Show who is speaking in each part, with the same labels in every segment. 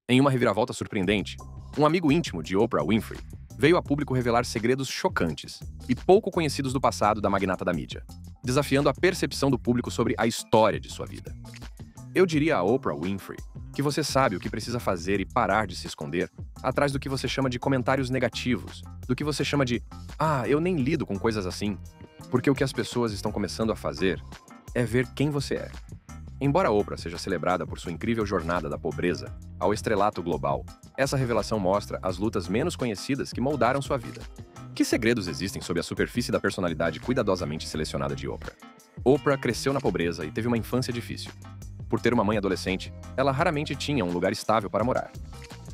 Speaker 1: Em uma reviravolta surpreendente, um amigo íntimo de Oprah Winfrey veio a público revelar segredos chocantes e pouco conhecidos do passado da magnata da mídia, desafiando a percepção do público sobre a história de sua vida. Eu diria a Oprah Winfrey que você sabe o que precisa fazer e parar de se esconder atrás do que você chama de comentários negativos, do que você chama de eu nem lido com coisas assim, porque o que as pessoas estão começando a fazer é ver quem você é. Embora Oprah seja celebrada por sua incrível jornada da pobreza ao estrelato global, essa revelação mostra as lutas menos conhecidas que moldaram sua vida. Que segredos existem sob a superfície da personalidade cuidadosamente selecionada de Oprah? Oprah cresceu na pobreza e teve uma infância difícil. Por ter uma mãe adolescente, ela raramente tinha um lugar estável para morar.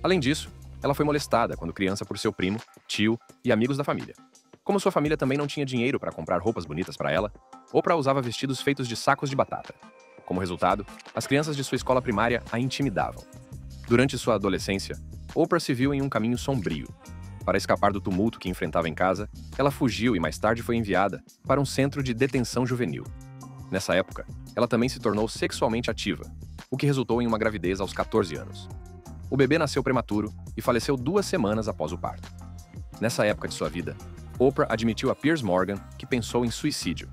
Speaker 1: Além disso, ela foi molestada quando criança por seu primo, tio e amigos da família. Como sua família também não tinha dinheiro para comprar roupas bonitas para ela, Oprah usava vestidos feitos de sacos de batata. Como resultado, as crianças de sua escola primária a intimidavam. Durante sua adolescência, Oprah se viu em um caminho sombrio. Para escapar do tumulto que enfrentava em casa, ela fugiu e mais tarde foi enviada para um centro de detenção juvenil. Nessa época, ela também se tornou sexualmente ativa, o que resultou em uma gravidez aos 14 anos. O bebê nasceu prematuro e faleceu 2 semanas após o parto. Nessa época de sua vida, Oprah admitiu a Piers Morgan que pensou em suicídio.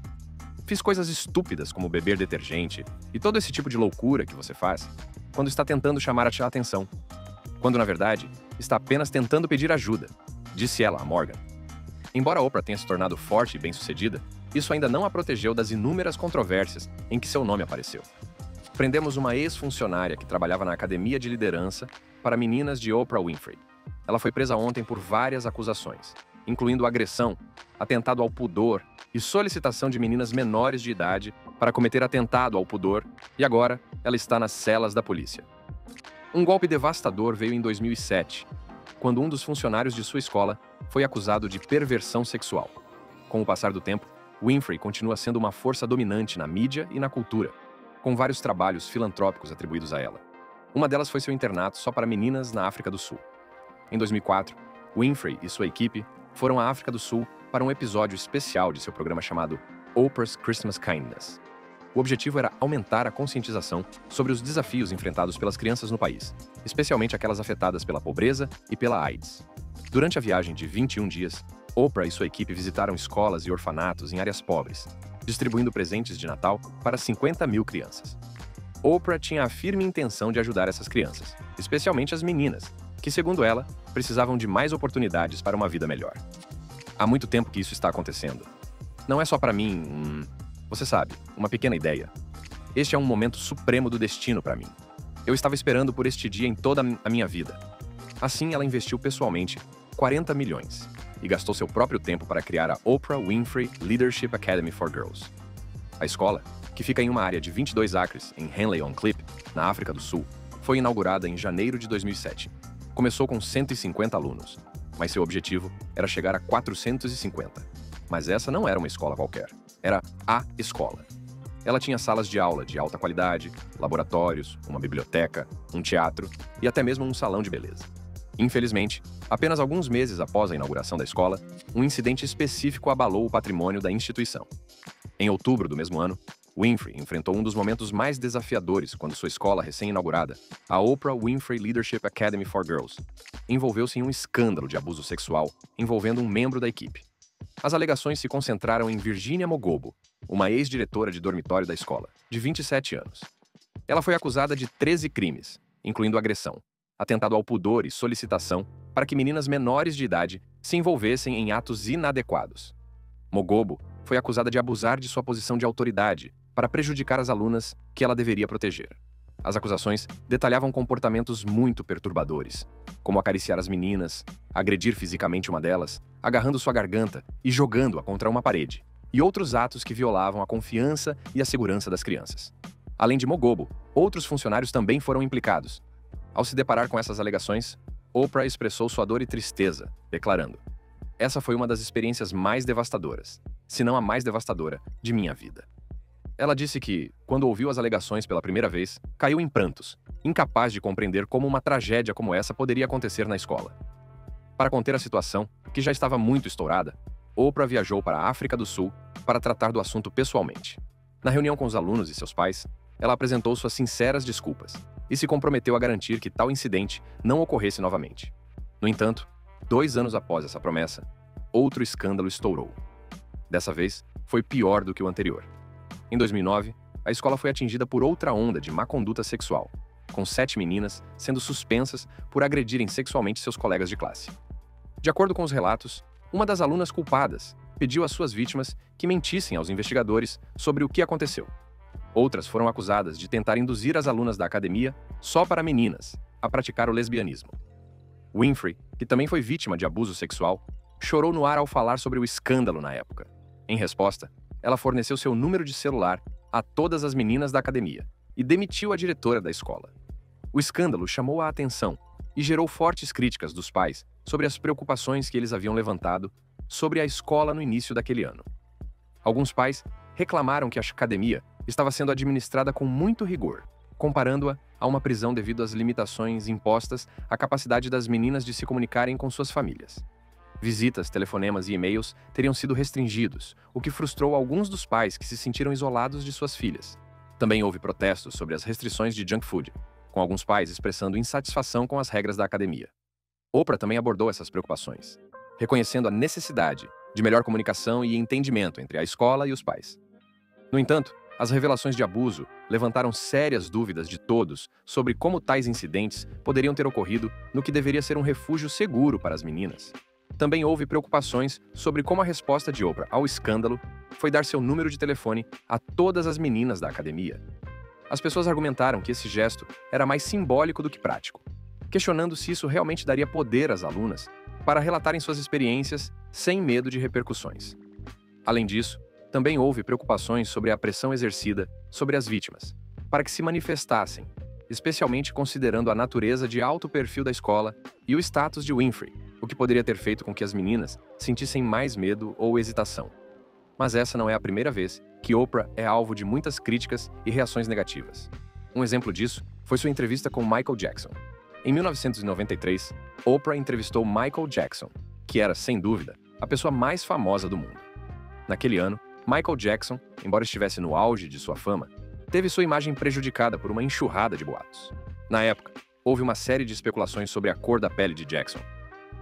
Speaker 1: Fiz coisas estúpidas como beber detergente e todo esse tipo de loucura que você faz quando está tentando chamar a atenção, quando na verdade está apenas tentando pedir ajuda, disse ela a Morgan. Embora Oprah tenha se tornado forte e bem-sucedida, isso ainda não a protegeu das inúmeras controvérsias em que seu nome apareceu. Prendemos uma ex-funcionária que trabalhava na Academia de Liderança para Meninas de Oprah Winfrey. Ela foi presa ontem por várias acusações, incluindo agressão, atentado ao pudor e solicitação de meninas menores de idade para cometer atentado ao pudor, e agora ela está nas celas da polícia. Um golpe devastador veio em 2007, quando um dos funcionários de sua escola foi acusado de perversão sexual. Com o passar do tempo, Winfrey continua sendo uma força dominante na mídia e na cultura, com vários trabalhos filantrópicos atribuídos a ela. Uma delas foi seu internato só para meninas na África do Sul. Em 2004, Winfrey e sua equipe foram à África do Sul para um episódio especial de seu programa chamado Oprah's Christmas Kindness. O objetivo era aumentar a conscientização sobre os desafios enfrentados pelas crianças no país, especialmente aquelas afetadas pela pobreza e pela AIDS. Durante a viagem de 21 dias, Oprah e sua equipe visitaram escolas e orfanatos em áreas pobres, distribuindo presentes de Natal para 50 mil crianças. Oprah tinha a firme intenção de ajudar essas crianças, especialmente as meninas, que, segundo ela, precisavam de mais oportunidades para uma vida melhor. Há muito tempo que isso está acontecendo. Não é só para mim, você sabe, uma pequena ideia. Este é um momento supremo do destino para mim. Eu estava esperando por este dia em toda a minha vida. Assim, ela investiu pessoalmente 40 milhões e gastou seu próprio tempo para criar a Oprah Winfrey Leadership Academy for Girls. A escola, que fica em uma área de 22 acres em Henley-on-Klip, na África do Sul, foi inaugurada em janeiro de 2007. Começou com 150 alunos, mas seu objetivo era chegar a 450. Mas essa não era uma escola qualquer, era a escola. Ela tinha salas de aula de alta qualidade, laboratórios, uma biblioteca, um teatro e até mesmo um salão de beleza. Infelizmente, apenas alguns meses após a inauguração da escola, um incidente específico abalou o patrimônio da instituição. Em outubro do mesmo ano, Winfrey enfrentou um dos momentos mais desafiadores quando sua escola recém-inaugurada, a Oprah Winfrey Leadership Academy for Girls, envolveu-se em um escândalo de abuso sexual envolvendo um membro da equipe. As alegações se concentraram em Virginia Mogobo, uma ex-diretora de dormitório da escola, de 27 anos. Ela foi acusada de 13 crimes, incluindo agressão, atentado ao pudor e solicitação para que meninas menores de idade se envolvessem em atos inadequados. Mogobo foi acusada de abusar de sua posição de autoridade para prejudicar as alunas que ela deveria proteger. As acusações detalhavam comportamentos muito perturbadores, como acariciar as meninas, agredir fisicamente uma delas, agarrando sua garganta e jogando-a contra uma parede, e outros atos que violavam a confiança e a segurança das crianças. Além de Mogobo, outros funcionários também foram implicados. Ao se deparar com essas alegações, Oprah expressou sua dor e tristeza, declarando: "Essa foi uma das experiências mais devastadoras, se não a mais devastadora, de minha vida." Ela disse que, quando ouviu as alegações pela primeira vez, caiu em prantos, incapaz de compreender como uma tragédia como essa poderia acontecer na escola. Para conter a situação, que já estava muito estourada, Oprah viajou para a África do Sul para tratar do assunto pessoalmente. Na reunião com os alunos e seus pais, ela apresentou suas sinceras desculpas, e se comprometeu a garantir que tal incidente não ocorresse novamente. No entanto, 2 anos após essa promessa, outro escândalo estourou. Dessa vez, foi pior do que o anterior. Em 2009, a escola foi atingida por outra onda de má conduta sexual, com 7 meninas sendo suspensas por agredirem sexualmente seus colegas de classe. De acordo com os relatos, uma das alunas culpadas pediu às suas vítimas que mentissem aos investigadores sobre o que aconteceu. Outras foram acusadas de tentar induzir as alunas da academia, só para meninas, a praticar o lesbianismo. Winfrey, que também foi vítima de abuso sexual, chorou no ar ao falar sobre o escândalo na época. Em resposta, ela forneceu seu número de celular a todas as meninas da academia e demitiu a diretora da escola. O escândalo chamou a atenção e gerou fortes críticas dos pais sobre as preocupações que eles haviam levantado sobre a escola no início daquele ano. Alguns pais reclamaram que a academia estava sendo administrada com muito rigor, comparando-a a uma prisão devido às limitações impostas à capacidade das meninas de se comunicarem com suas famílias. Visitas, telefonemas e e-mails teriam sido restringidos, o que frustrou alguns dos pais que se sentiram isolados de suas filhas. Também houve protestos sobre as restrições de junk food, com alguns pais expressando insatisfação com as regras da academia. Oprah também abordou essas preocupações, reconhecendo a necessidade de melhor comunicação e entendimento entre a escola e os pais. No entanto, as revelações de abuso levantaram sérias dúvidas de todos sobre como tais incidentes poderiam ter ocorrido no que deveria ser um refúgio seguro para as meninas. Também houve preocupações sobre como a resposta de Oprah ao escândalo foi dar seu número de telefone a todas as meninas da academia. As pessoas argumentaram que esse gesto era mais simbólico do que prático, questionando se isso realmente daria poder às alunas para relatarem suas experiências sem medo de repercussões. Além disso, também houve preocupações sobre a pressão exercida sobre as vítimas, para que se manifestassem, especialmente considerando a natureza de alto perfil da escola e o status de Winfrey, o que poderia ter feito com que as meninas sentissem mais medo ou hesitação. Mas essa não é a primeira vez que Oprah é alvo de muitas críticas e reações negativas. Um exemplo disso foi sua entrevista com Michael Jackson. Em 1993, Oprah entrevistou Michael Jackson, que era, sem dúvida, a pessoa mais famosa do mundo. Naquele ano, Michael Jackson, embora estivesse no auge de sua fama, teve sua imagem prejudicada por uma enxurrada de boatos. Na época, houve uma série de especulações sobre a cor da pele de Jackson.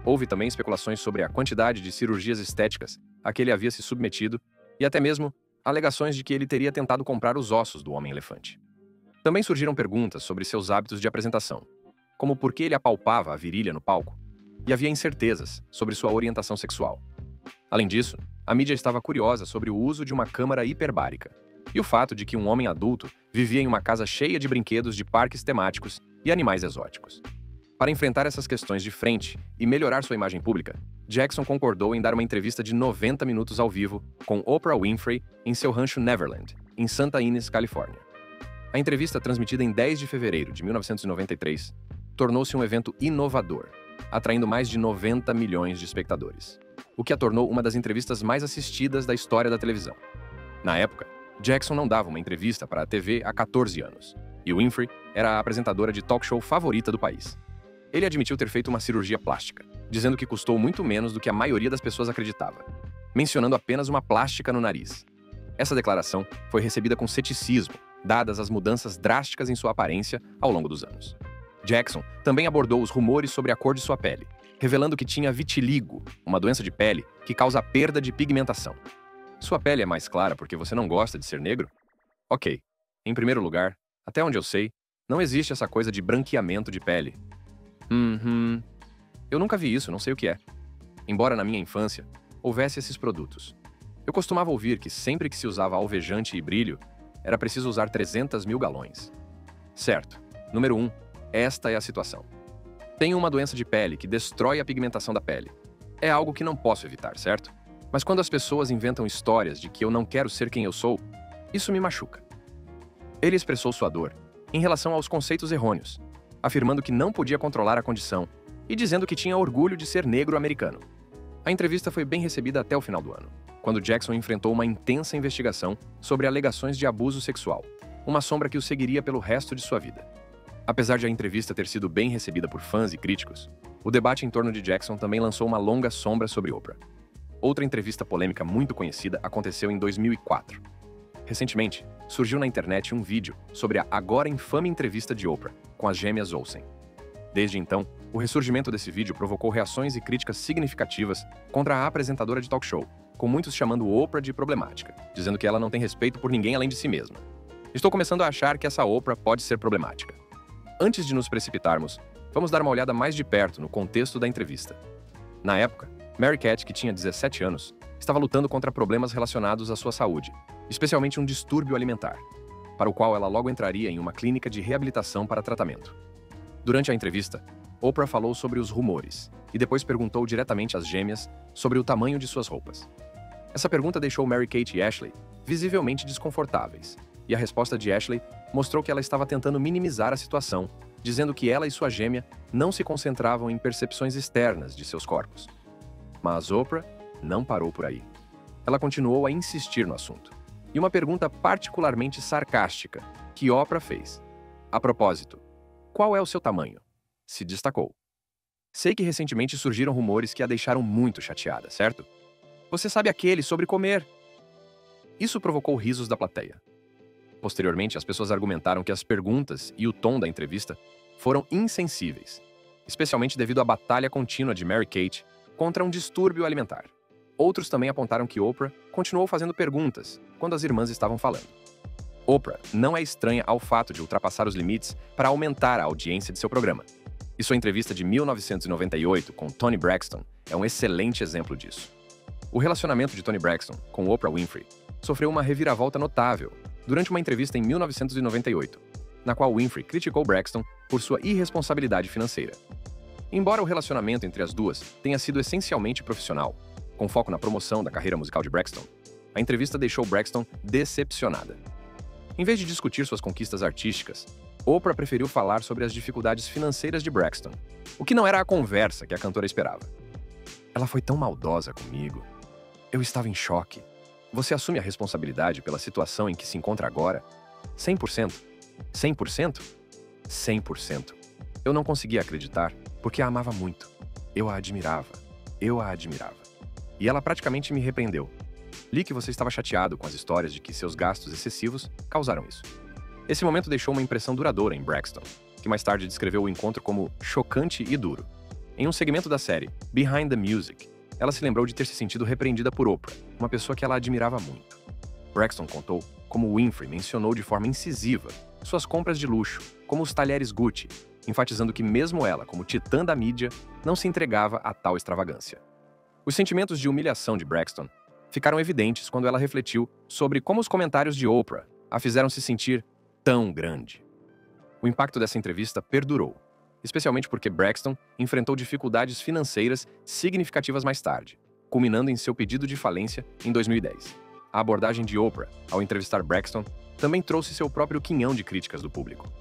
Speaker 1: Houve também especulações sobre a quantidade de cirurgias estéticas a que ele havia se submetido e até mesmo alegações de que ele teria tentado comprar os ossos do Homem-Elefante. Também surgiram perguntas sobre seus hábitos de apresentação, como por que ele apalpava a virilha no palco, e havia incertezas sobre sua orientação sexual. Além disso, a mídia estava curiosa sobre o uso de uma câmara hiperbárica e o fato de que um homem adulto vivia em uma casa cheia de brinquedos de parques temáticos e animais exóticos. Para enfrentar essas questões de frente e melhorar sua imagem pública, Jackson concordou em dar uma entrevista de 90 minutos ao vivo com Oprah Winfrey em seu rancho Neverland, em Santa Ynez, Califórnia. A entrevista, transmitida em 10 de fevereiro de 1993, tornou-se um evento inovador, atraindo mais de 90 milhões de espectadores, o que a tornou uma das entrevistas mais assistidas da história da televisão. Na época, Jackson não dava uma entrevista para a TV há 14 anos, e Winfrey era a apresentadora de talk show favorita do país. Ele admitiu ter feito uma cirurgia plástica, dizendo que custou muito menos do que a maioria das pessoas acreditava, mencionando apenas uma plástica no nariz. Essa declaração foi recebida com ceticismo, dadas as mudanças drásticas em sua aparência ao longo dos anos. Jackson também abordou os rumores sobre a cor de sua pele, revelando que tinha vitiligo, uma doença de pele que causa perda de pigmentação. Sua pele é mais clara porque você não gosta de ser negro? Ok. Em primeiro lugar, até onde eu sei, não existe essa coisa de branqueamento de pele. Eu nunca vi isso, não sei o que é. Embora na minha infância houvesse esses produtos. Eu costumava ouvir que sempre que se usava alvejante e brilho, era preciso usar 300 mil galões. Certo. Número 1. Esta é a situação. Tenho uma doença de pele que destrói a pigmentação da pele. É algo que não posso evitar, certo? Mas quando as pessoas inventam histórias de que eu não quero ser quem eu sou, isso me machuca. Ele expressou sua dor em relação aos conceitos errôneos, afirmando que não podia controlar a condição e dizendo que tinha orgulho de ser negro americano. A entrevista foi bem recebida até o final do ano, quando Jackson enfrentou uma intensa investigação sobre alegações de abuso sexual, uma sombra que o seguiria pelo resto de sua vida. Apesar de a entrevista ter sido bem recebida por fãs e críticos, o debate em torno de Jackson também lançou uma longa sombra sobre Oprah. Outra entrevista polêmica muito conhecida aconteceu em 2004. Recentemente, surgiu na internet um vídeo sobre a agora infame entrevista de Oprah com com as gêmeas Olsen. Desde então, o ressurgimento desse vídeo provocou reações e críticas significativas contra a apresentadora de talk show, com muitos chamando Oprah de problemática, dizendo que ela não tem respeito por ninguém além de si mesma. Estou começando a achar que essa Oprah pode ser problemática. Antes de nos precipitarmos, vamos dar uma olhada mais de perto no contexto da entrevista. Na época, Mary Cat, que tinha 17 anos, estava lutando contra problemas relacionados à sua saúde, especialmente um distúrbio alimentar, para o qual ela logo entraria em uma clínica de reabilitação para tratamento. Durante a entrevista, Oprah falou sobre os rumores e depois perguntou diretamente às gêmeas sobre o tamanho de suas roupas. Essa pergunta deixou Mary Kate e Ashley visivelmente desconfortáveis, e a resposta de Ashley mostrou que ela estava tentando minimizar a situação, dizendo que ela e sua gêmea não se concentravam em percepções externas de seus corpos. Mas Oprah não parou por aí. Ela continuou a insistir no assunto. E uma pergunta particularmente sarcástica que Oprah fez. A propósito, qual é o seu tamanho? Se destacou. Sei que recentemente surgiram rumores que a deixaram muito chateada, certo? Você sabe aquele sobre comer. Isso provocou risos da plateia. Posteriormente, as pessoas argumentaram que as perguntas e o tom da entrevista foram insensíveis, especialmente devido à batalha contínua de Mary Kate contra um distúrbio alimentar. Outros também apontaram que Oprah continuou fazendo perguntas quando as irmãs estavam falando. Oprah não é estranha ao fato de ultrapassar os limites para aumentar a audiência de seu programa. E sua entrevista de 1998 com Toni Braxton é um excelente exemplo disso. O relacionamento de Toni Braxton com Oprah Winfrey sofreu uma reviravolta notável durante uma entrevista em 1998, na qual Winfrey criticou Braxton por sua irresponsabilidade financeira. Embora o relacionamento entre as duas tenha sido essencialmente profissional, com foco na promoção da carreira musical de Braxton, a entrevista deixou Braxton decepcionada. Em vez de discutir suas conquistas artísticas, Oprah preferiu falar sobre as dificuldades financeiras de Braxton, o que não era a conversa que a cantora esperava. Ela foi tão maldosa comigo. Eu estava em choque. Você assume a responsabilidade pela situação em que se encontra agora? 100%? 100%? 100%. Eu não conseguia acreditar, porque a amava muito. Eu a admirava. Eu a admirava. E ela praticamente me repreendeu. Li que você estava chateado com as histórias de que seus gastos excessivos causaram isso. Esse momento deixou uma impressão duradoura em Braxton, que mais tarde descreveu o encontro como chocante e duro. Em um segmento da série Behind the Music, ela se lembrou de ter se sentido repreendida por Oprah, uma pessoa que ela admirava muito. Braxton contou como Winfrey mencionou de forma incisiva suas compras de luxo, como os talheres Gucci, enfatizando que mesmo ela, como titã da mídia, não se entregava a tal extravagância. Os sentimentos de humilhação de Braxton ficaram evidentes quando ela refletiu sobre como os comentários de Oprah a fizeram se sentir tão grande. O impacto dessa entrevista perdurou, especialmente porque Braxton enfrentou dificuldades financeiras significativas mais tarde, culminando em seu pedido de falência em 2010. A abordagem de Oprah ao entrevistar Braxton também trouxe seu próprio quinhão de críticas do público.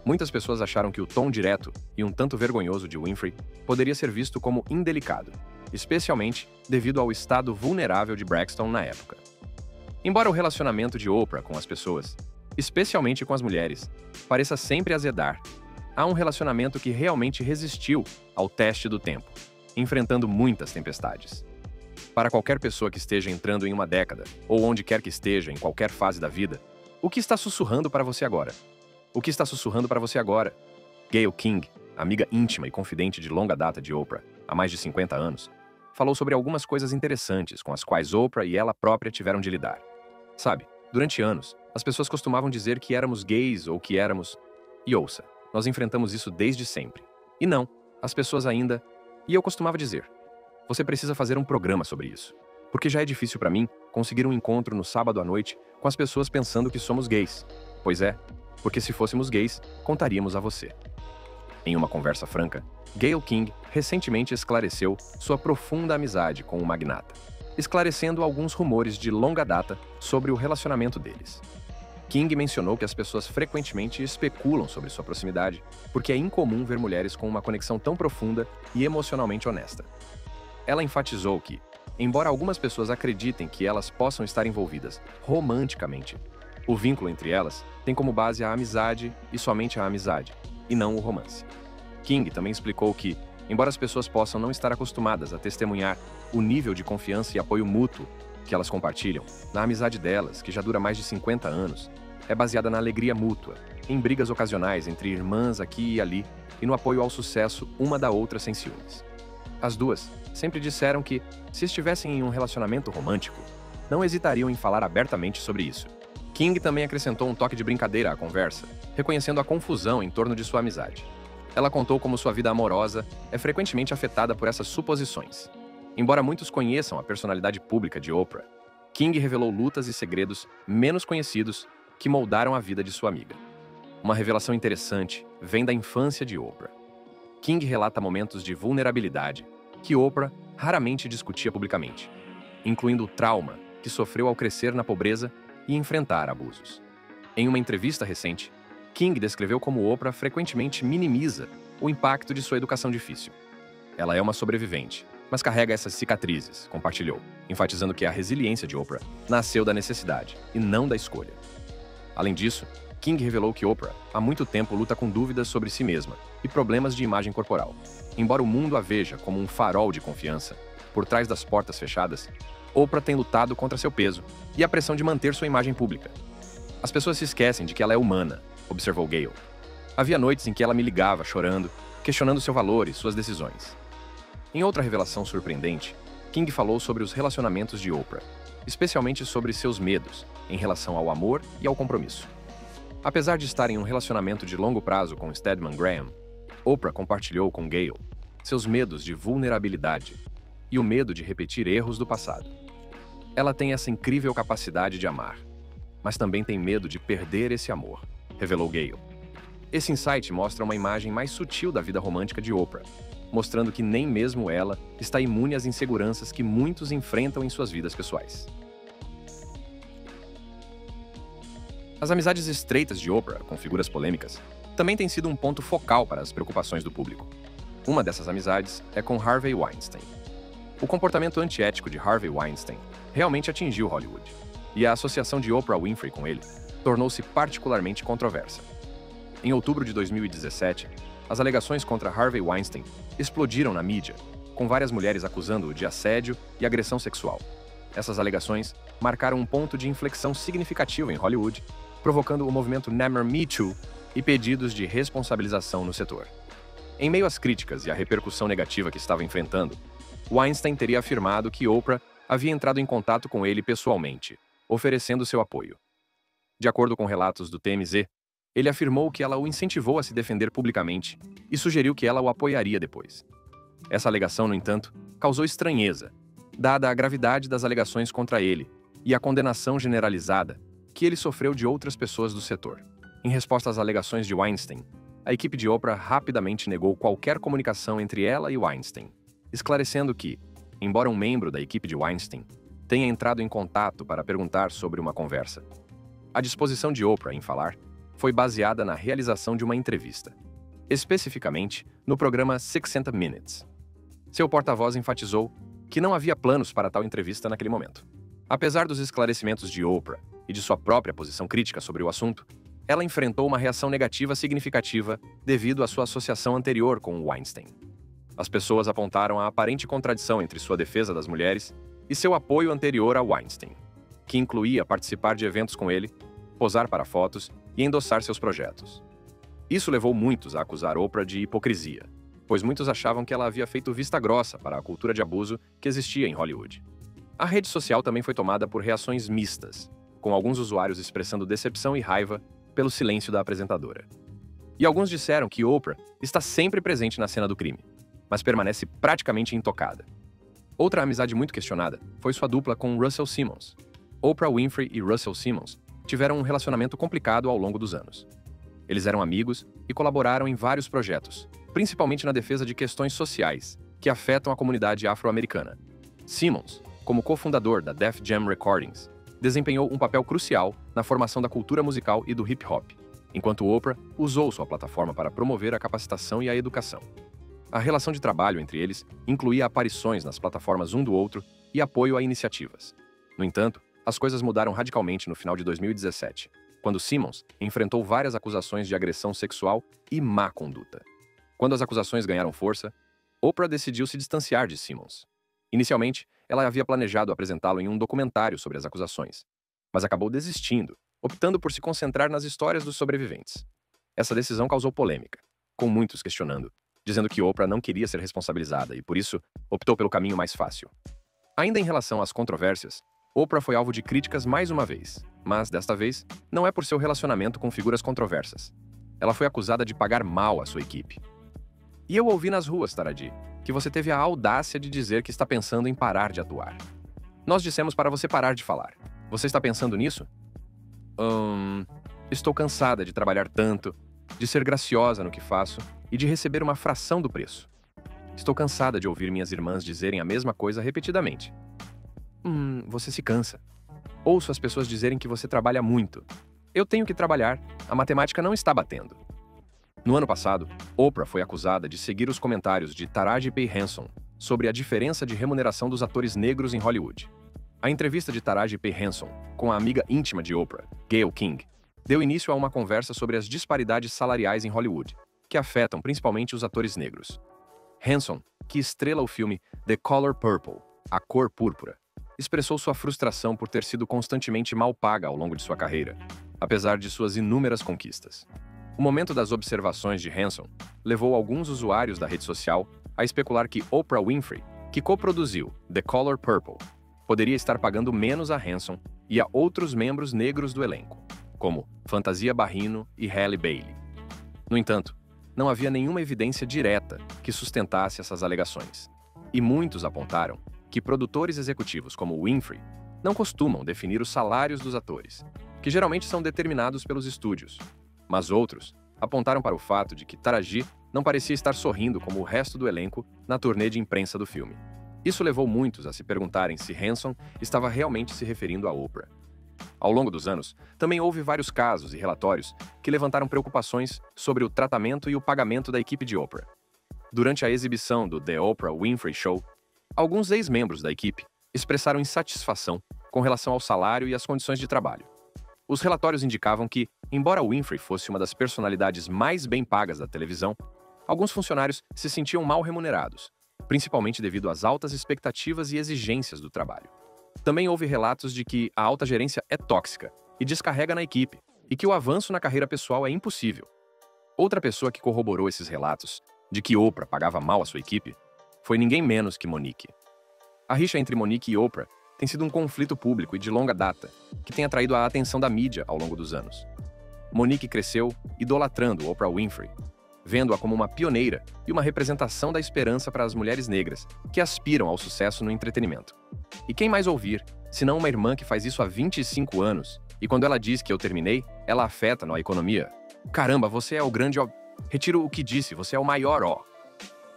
Speaker 1: Muitas pessoas acharam que o tom direto e um tanto vergonhoso de Winfrey poderia ser visto como indelicado, especialmente devido ao estado vulnerável de Braxton na época. Embora o relacionamento de Oprah com as pessoas, especialmente com as mulheres, pareça sempre azedar, há um relacionamento que realmente resistiu ao teste do tempo, enfrentando muitas tempestades. Para qualquer pessoa que esteja entrando em uma década, ou onde quer que esteja em qualquer fase da vida, o que está sussurrando para você agora? O que está sussurrando para você agora? Gayle King, amiga íntima e confidente de longa data de Oprah, há mais de 50 anos, falou sobre algumas coisas interessantes com as quais Oprah e ela própria tiveram de lidar. Sabe, durante anos, as pessoas costumavam dizer que éramos gays ou que éramos... E ouça, nós enfrentamos isso desde sempre. E não, as pessoas ainda... E eu costumava dizer, você precisa fazer um programa sobre isso. Porque já é difícil para mim conseguir um encontro no sábado à noite com as pessoas pensando que somos gays. Pois é, porque se fôssemos gays, contaríamos a você. Em uma conversa franca, Gayle King recentemente esclareceu sua profunda amizade com o magnata, esclarecendo alguns rumores de longa data sobre o relacionamento deles. King mencionou que as pessoas frequentemente especulam sobre sua proximidade, porque é incomum ver mulheres com uma conexão tão profunda e emocionalmente honesta. Ela enfatizou que, embora algumas pessoas acreditem que elas possam estar envolvidas romanticamente, o vínculo entre elas tem como base a amizade e somente a amizade, e não o romance. King também explicou que, embora as pessoas possam não estar acostumadas a testemunhar o nível de confiança e apoio mútuo que elas compartilham na amizade delas, que já dura mais de 50 anos, é baseada na alegria mútua, em brigas ocasionais entre irmãs aqui e ali e no apoio ao sucesso uma da outra sem ciúmes. As duas sempre disseram que, se estivessem em um relacionamento romântico, não hesitariam em falar abertamente sobre isso. King também acrescentou um toque de brincadeira à conversa, reconhecendo a confusão em torno de sua amizade. Ela contou como sua vida amorosa é frequentemente afetada por essas suposições. Embora muitos conheçam a personalidade pública de Oprah, King revelou lutas e segredos menos conhecidos que moldaram a vida de sua amiga. Uma revelação interessante vem da infância de Oprah. King relata momentos de vulnerabilidade que Oprah raramente discutia publicamente, incluindo o trauma que sofreu ao crescer na pobreza e enfrentar abusos. Em uma entrevista recente, King descreveu como Oprah frequentemente minimiza o impacto de sua educação difícil. Ela é uma sobrevivente, mas carrega essas cicatrizes, compartilhou, enfatizando que a resiliência de Oprah nasceu da necessidade e não da escolha. Além disso, King revelou que Oprah há muito tempo luta com dúvidas sobre si mesma e problemas de imagem corporal. Embora o mundo a veja como um farol de confiança, por trás das portas fechadas, Oprah tem lutado contra seu peso e a pressão de manter sua imagem pública. As pessoas se esquecem de que ela é humana, observou Gale. Havia noites em que ela me ligava chorando, questionando seu valor e suas decisões. Em outra revelação surpreendente, King falou sobre os relacionamentos de Oprah, especialmente sobre seus medos em relação ao amor e ao compromisso. Apesar de estar em um relacionamento de longo prazo com Stedman Graham, Oprah compartilhou com Gale seus medos de vulnerabilidade e o medo de repetir erros do passado. Ela tem essa incrível capacidade de amar, mas também tem medo de perder esse amor, revelou Gale. Esse insight mostra uma imagem mais sutil da vida romântica de Oprah, mostrando que nem mesmo ela está imune às inseguranças que muitos enfrentam em suas vidas pessoais. As amizades estreitas de Oprah com figuras polêmicas também têm sido um ponto focal para as preocupações do público. Uma dessas amizades é com Harvey Weinstein. O comportamento antiético de Harvey Weinstein realmente atingiu Hollywood, e a associação de Oprah Winfrey com ele tornou-se particularmente controversa. Em outubro de 2017, as alegações contra Harvey Weinstein explodiram na mídia, com várias mulheres acusando-o de assédio e agressão sexual. Essas alegações marcaram um ponto de inflexão significativo em Hollywood, provocando o movimento Never Me Too e pedidos de responsabilização no setor. Em meio às críticas e à repercussão negativa que estava enfrentando, Weinstein teria afirmado que Oprah havia entrado em contato com ele pessoalmente, oferecendo seu apoio. De acordo com relatos do TMZ, ele afirmou que ela o incentivou a se defender publicamente e sugeriu que ela o apoiaria depois. Essa alegação, no entanto, causou estranheza, dada a gravidade das alegações contra ele e a condenação generalizada que ele sofreu de outras pessoas do setor. Em resposta às alegações de Weinstein, a equipe de Oprah rapidamente negou qualquer comunicação entre ela e Weinstein, esclarecendo que, embora um membro da equipe de Weinstein tenha entrado em contato para perguntar sobre uma conversa, a disposição de Oprah em falar foi baseada na realização de uma entrevista, especificamente no programa 60 Minutes. Seu porta-voz enfatizou que não havia planos para tal entrevista naquele momento. Apesar dos esclarecimentos de Oprah e de sua própria posição crítica sobre o assunto, ela enfrentou uma reação negativa significativa devido à sua associação anterior com Weinstein. As pessoas apontaram a aparente contradição entre sua defesa das mulheres e seu apoio anterior a Weinstein, que incluía participar de eventos com ele, posar para fotos e endossar seus projetos. Isso levou muitos a acusar Oprah de hipocrisia, pois muitos achavam que ela havia feito vista grossa para a cultura de abuso que existia em Hollywood. A rede social também foi tomada por reações mistas, com alguns usuários expressando decepção e raiva pelo silêncio da apresentadora. E alguns disseram que Oprah está sempre presente na cena do crime, mas permanece praticamente intocada. Outra amizade muito questionada foi sua dupla com Russell Simmons. Oprah Winfrey e Russell Simmons tiveram um relacionamento complicado ao longo dos anos. Eles eram amigos e colaboraram em vários projetos, principalmente na defesa de questões sociais que afetam a comunidade afro-americana. Simmons, como cofundador da Def Jam Recordings, desempenhou um papel crucial na formação da cultura musical e do hip-hop, enquanto Oprah usou sua plataforma para promover a capacitação e a educação. A relação de trabalho entre eles incluía aparições nas plataformas um do outro e apoio a iniciativas. No entanto, as coisas mudaram radicalmente no final de 2017, quando Simmons enfrentou várias acusações de agressão sexual e má conduta. Quando as acusações ganharam força, Oprah decidiu se distanciar de Simmons. Inicialmente, ela havia planejado apresentá-lo em um documentário sobre as acusações, mas acabou desistindo, optando por se concentrar nas histórias dos sobreviventes. Essa decisão causou polêmica, com muitos questionando, dizendo que Oprah não queria ser responsabilizada e, por isso, optou pelo caminho mais fácil. Ainda em relação às controvérsias, Oprah foi alvo de críticas mais uma vez, mas, desta vez, não é por seu relacionamento com figuras controversas. Ela foi acusada de pagar mal à sua equipe. E eu ouvi nas ruas, Taraji, que você teve a audácia de dizer que está pensando em parar de atuar. Nós dissemos para você parar de falar. Você está pensando nisso? Estou cansada de trabalhar tanto, de ser graciosa no que faço e de receber uma fração do preço. Estou cansada de ouvir minhas irmãs dizerem a mesma coisa repetidamente. Você se cansa. Ouço as pessoas dizerem que você trabalha muito. Eu tenho que trabalhar, a matemática não está batendo. No ano passado, Oprah foi acusada de seguir os comentários de Taraji P. Henson sobre a diferença de remuneração dos atores negros em Hollywood. A entrevista de Taraji P. Henson com a amiga íntima de Oprah, Gayle King, deu início a uma conversa sobre as disparidades salariais em Hollywood, que afetam principalmente os atores negros. Henson, que estrela o filme The Color Purple, A Cor Púrpura, expressou sua frustração por ter sido constantemente mal paga ao longo de sua carreira, apesar de suas inúmeras conquistas. O momento das observações de Henson levou alguns usuários da rede social a especular que Oprah Winfrey, que coproduziu The Color Purple, poderia estar pagando menos a Henson e a outros membros negros do elenco, como Fantasia Barrino e Halle Bailey. No entanto, não havia nenhuma evidência direta que sustentasse essas alegações, e muitos apontaram que produtores executivos como Winfrey não costumam definir os salários dos atores, que geralmente são determinados pelos estúdios, mas outros apontaram para o fato de que Taraji não parecia estar sorrindo como o resto do elenco na turnê de imprensa do filme. Isso levou muitos a se perguntarem se Henson estava realmente se referindo a Oprah. Ao longo dos anos, também houve vários casos e relatórios que levantaram preocupações sobre o tratamento e o pagamento da equipe de Oprah. Durante a exibição do The Oprah Winfrey Show, alguns ex-membros da equipe expressaram insatisfação com relação ao salário e às condições de trabalho. Os relatórios indicavam que, embora Winfrey fosse uma das personalidades mais bem pagas da televisão, alguns funcionários se sentiam mal remunerados, principalmente devido às altas expectativas e exigências do trabalho. Também houve relatos de que a alta gerência é tóxica e descarrega na equipe, e que o avanço na carreira pessoal é impossível. Outra pessoa que corroborou esses relatos, de que Oprah pagava mal a sua equipe, foi ninguém menos que Monique. A rixa entre Monique e Oprah tem sido um conflito público e de longa data, que tem atraído a atenção da mídia ao longo dos anos. Monique cresceu idolatrando Oprah Winfrey, vendo-a como uma pioneira e uma representação da esperança para as mulheres negras que aspiram ao sucesso no entretenimento. E quem mais ouvir, senão uma irmã que faz isso há 25 anos, e quando ela diz que eu terminei, ela afeta na economia? Caramba, você é o grande ó. Retiro o que disse, você é o maior ó.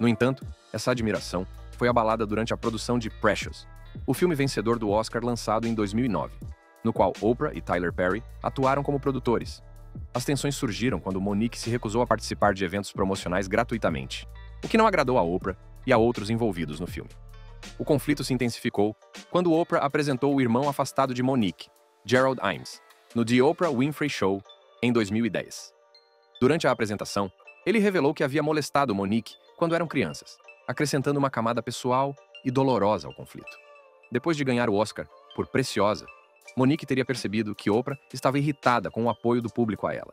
Speaker 1: No entanto, essa admiração foi abalada durante a produção de Precious, o filme vencedor do Oscar lançado em 2009, no qual Oprah e Tyler Perry atuaram como produtores. As tensões surgiram quando Monique se recusou a participar de eventos promocionais gratuitamente, o que não agradou a Oprah e a outros envolvidos no filme. O conflito se intensificou quando Oprah apresentou o irmão afastado de Monique, Gerald Imes, no The Oprah Winfrey Show, em 2010. Durante a apresentação, ele revelou que havia molestado Monique quando eram crianças, acrescentando uma camada pessoal e dolorosa ao conflito. Depois de ganhar o Oscar por Preciosa, Monique teria percebido que Oprah estava irritada com o apoio do público a ela.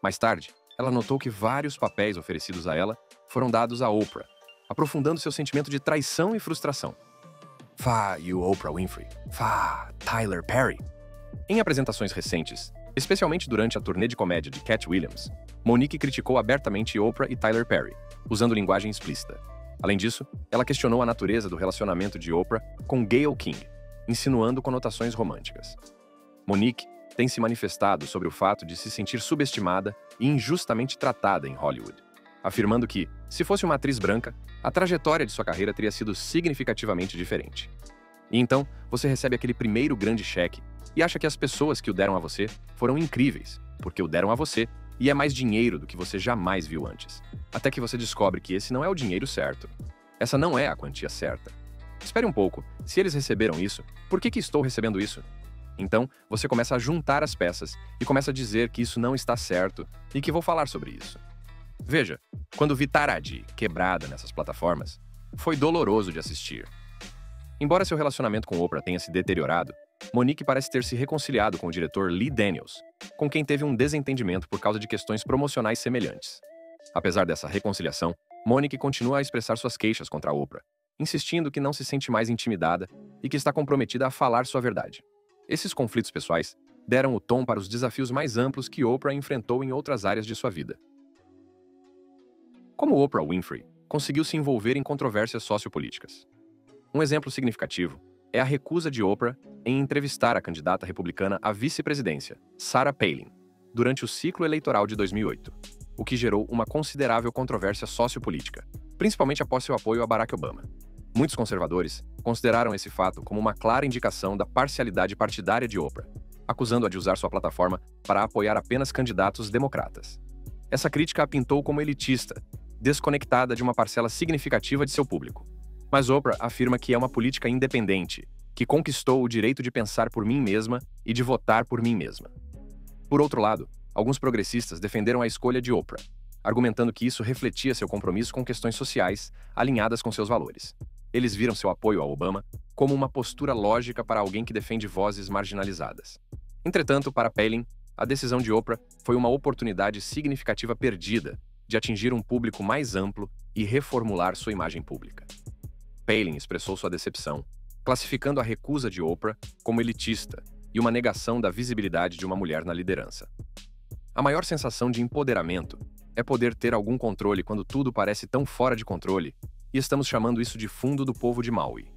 Speaker 1: Mais tarde, ela notou que vários papéis oferecidos a ela foram dados a Oprah, aprofundando seu sentimento de traição e frustração. Fá, you Oprah Winfrey. Fá, Tyler Perry. Em apresentações recentes, especialmente durante a turnê de comédia de Cat Williams, Monique criticou abertamente Oprah e Tyler Perry, usando linguagem explícita. Além disso, ela questionou a natureza do relacionamento de Oprah com Gayle King, insinuando conotações românticas. Monique tem se manifestado sobre o fato de se sentir subestimada e injustamente tratada em Hollywood, afirmando que, se fosse uma atriz branca, a trajetória de sua carreira teria sido significativamente diferente. E então, você recebe aquele primeiro grande cheque e acha que as pessoas que o deram a você foram incríveis, porque o deram a você e é mais dinheiro do que você jamais viu antes. Até que você descobre que esse não é o dinheiro certo. Essa não é a quantia certa. Espere um pouco, se eles receberam isso, por que estou recebendo isso? Então, você começa a juntar as peças e começa a dizer que isso não está certo e que vou falar sobre isso. Veja, quando vi Taraji quebrada nessas plataformas, foi doloroso de assistir. Embora seu relacionamento com Oprah tenha se deteriorado, Monique parece ter se reconciliado com o diretor Lee Daniels, com quem teve um desentendimento por causa de questões promocionais semelhantes. Apesar dessa reconciliação, Monique continua a expressar suas queixas contra a Oprah, insistindo que não se sente mais intimidada e que está comprometida a falar sua verdade. Esses conflitos pessoais deram o tom para os desafios mais amplos que Oprah enfrentou em outras áreas de sua vida. Como Oprah Winfrey conseguiu se envolver em controvérsias sociopolíticas? Um exemplo significativo é a recusa de Oprah em entrevistar a candidata republicana à vice-presidência, Sarah Palin, durante o ciclo eleitoral de 2008, o que gerou uma considerável controvérsia sociopolítica, principalmente após seu apoio a Barack Obama. Muitos conservadores consideraram esse fato como uma clara indicação da parcialidade partidária de Oprah, acusando-a de usar sua plataforma para apoiar apenas candidatos democratas. Essa crítica a pintou como elitista, desconectada de uma parcela significativa de seu público. Mas Oprah afirma que é uma política independente, que conquistou o direito de pensar por mim mesma e de votar por mim mesma. Por outro lado, alguns progressistas defenderam a escolha de Oprah, argumentando que isso refletia seu compromisso com questões sociais alinhadas com seus valores. Eles viram seu apoio a Obama como uma postura lógica para alguém que defende vozes marginalizadas. Entretanto, para Palin, a decisão de Oprah foi uma oportunidade significativa perdida de atingir um público mais amplo e reformular sua imagem pública. Palin expressou sua decepção, classificando a recusa de Oprah como elitista e uma negação da visibilidade de uma mulher na liderança. A maior sensação de empoderamento é poder ter algum controle quando tudo parece tão fora de controle, e estamos chamando isso de fundo do povo de Maui.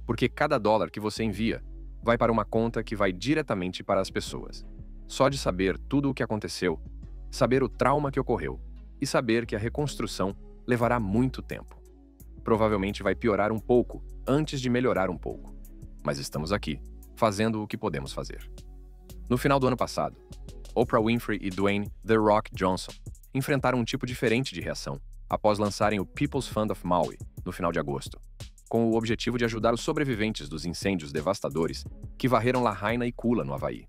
Speaker 1: Porque cada dólar que você envia vai para uma conta que vai diretamente para as pessoas. Só de saber tudo o que aconteceu, saber o trauma que ocorreu e saber que a reconstrução levará muito tempo. Provavelmente vai piorar um pouco antes de melhorar um pouco. Mas estamos aqui, fazendo o que podemos fazer. No final do ano passado, Oprah Winfrey e Dwayne "The Rock" Johnson enfrentaram um tipo diferente de reação após lançarem o People's Fund of Maui no final de agosto, com o objetivo de ajudar os sobreviventes dos incêndios devastadores que varreram Lahaina e Kula, no Havaí.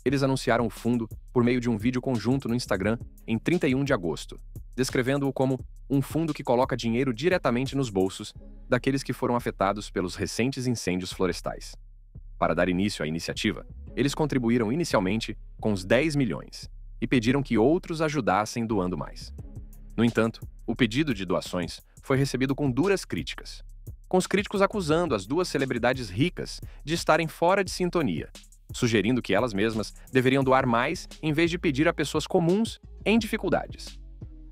Speaker 1: Eles anunciaram o fundo por meio de um vídeo conjunto no Instagram em 31 de agosto, descrevendo-o como um fundo que coloca dinheiro diretamente nos bolsos daqueles que foram afetados pelos recentes incêndios florestais. Para dar início à iniciativa, eles contribuíram inicialmente com os 10 milhões e pediram que outros ajudassem doando mais. No entanto, o pedido de doações foi recebido com duras críticas, com os críticos acusando as duas celebridades ricas de estarem fora de sintonia, sugerindo que elas mesmas deveriam doar mais em vez de pedir a pessoas comuns em dificuldades.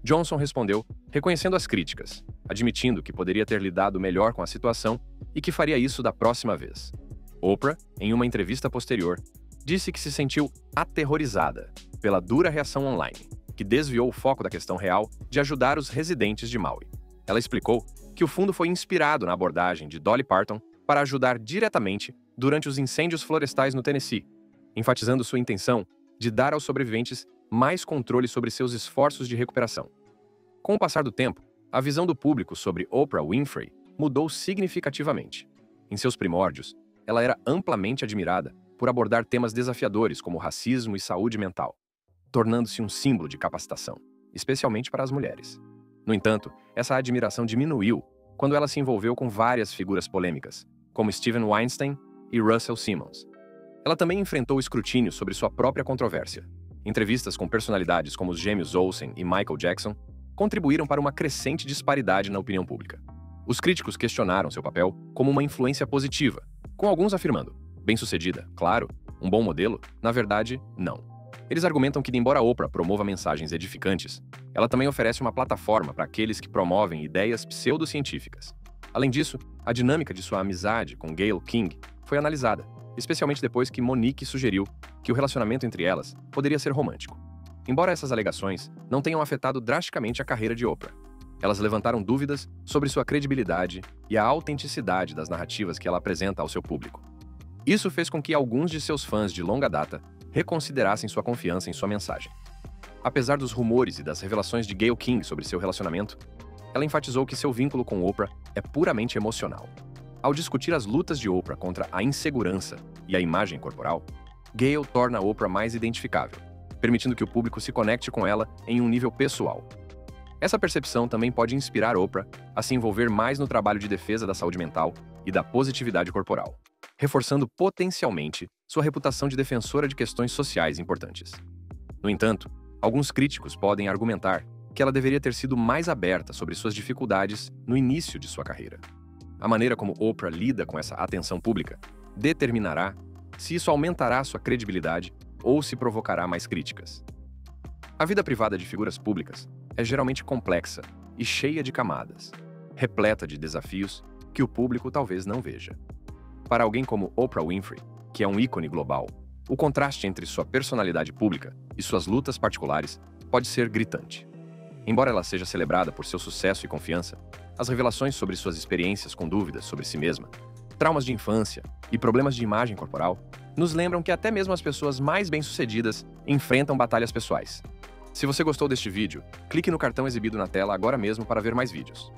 Speaker 1: Johnson respondeu, reconhecendo as críticas, admitindo que poderia ter lidado melhor com a situação e que faria isso da próxima vez. Oprah, em uma entrevista posterior, disse que se sentiu aterrorizada pela dura reação online, que desviou o foco da questão real de ajudar os residentes de Maui. Ela explicou que o fundo foi inspirado na abordagem de Dolly Parton para ajudar diretamente durante os incêndios florestais no Tennessee, enfatizando sua intenção de dar aos sobreviventes mais controle sobre seus esforços de recuperação. Com o passar do tempo, a visão do público sobre Oprah Winfrey mudou significativamente. Em seus primórdios, ela era amplamente admirada por abordar temas desafiadores como racismo e saúde mental, tornando-se um símbolo de capacitação, especialmente para as mulheres. No entanto, essa admiração diminuiu quando ela se envolveu com várias figuras polêmicas, como Steven Weinstein e Russell Simmons. Ela também enfrentou escrutínio sobre sua própria controvérsia. Entrevistas com personalidades como os gêmeos Olsen e Michael Jackson contribuíram para uma crescente disparidade na opinião pública. Os críticos questionaram seu papel como uma influência positiva, com alguns afirmando, bem-sucedida, claro, um bom modelo, na verdade, não. Eles argumentam que, embora Oprah promova mensagens edificantes, ela também oferece uma plataforma para aqueles que promovem ideias pseudocientíficas. Além disso, a dinâmica de sua amizade com Gayle King foi analisada, especialmente depois que Monique sugeriu que o relacionamento entre elas poderia ser romântico. Embora essas alegações não tenham afetado drasticamente a carreira de Oprah, elas levantaram dúvidas sobre sua credibilidade e a autenticidade das narrativas que ela apresenta ao seu público. Isso fez com que alguns de seus fãs de longa data reconsiderassem sua confiança em sua mensagem. Apesar dos rumores e das revelações de Gayle King sobre seu relacionamento, ela enfatizou que seu vínculo com Oprah é puramente emocional. Ao discutir as lutas de Oprah contra a insegurança e a imagem corporal, Gayle torna Oprah mais identificável, permitindo que o público se conecte com ela em um nível pessoal. Essa percepção também pode inspirar Oprah a se envolver mais no trabalho de defesa da saúde mental e da positividade corporal. reforçando potencialmente sua reputação de defensora de questões sociais importantes. No entanto, alguns críticos podem argumentar que ela deveria ter sido mais aberta sobre suas dificuldades no início de sua carreira. A maneira como Oprah lida com essa atenção pública determinará se isso aumentará sua credibilidade ou se provocará mais críticas. A vida privada de figuras públicas é geralmente complexa e cheia de camadas, repleta de desafios que o público talvez não veja. Para alguém como Oprah Winfrey, que é um ícone global, o contraste entre sua personalidade pública e suas lutas particulares pode ser gritante. Embora ela seja celebrada por seu sucesso e confiança, as revelações sobre suas experiências com dúvidas sobre si mesma, traumas de infância e problemas de imagem corporal nos lembram que até mesmo as pessoas mais bem-sucedidas enfrentam batalhas pessoais. Se você gostou deste vídeo, clique no cartão exibido na tela agora mesmo para ver mais vídeos.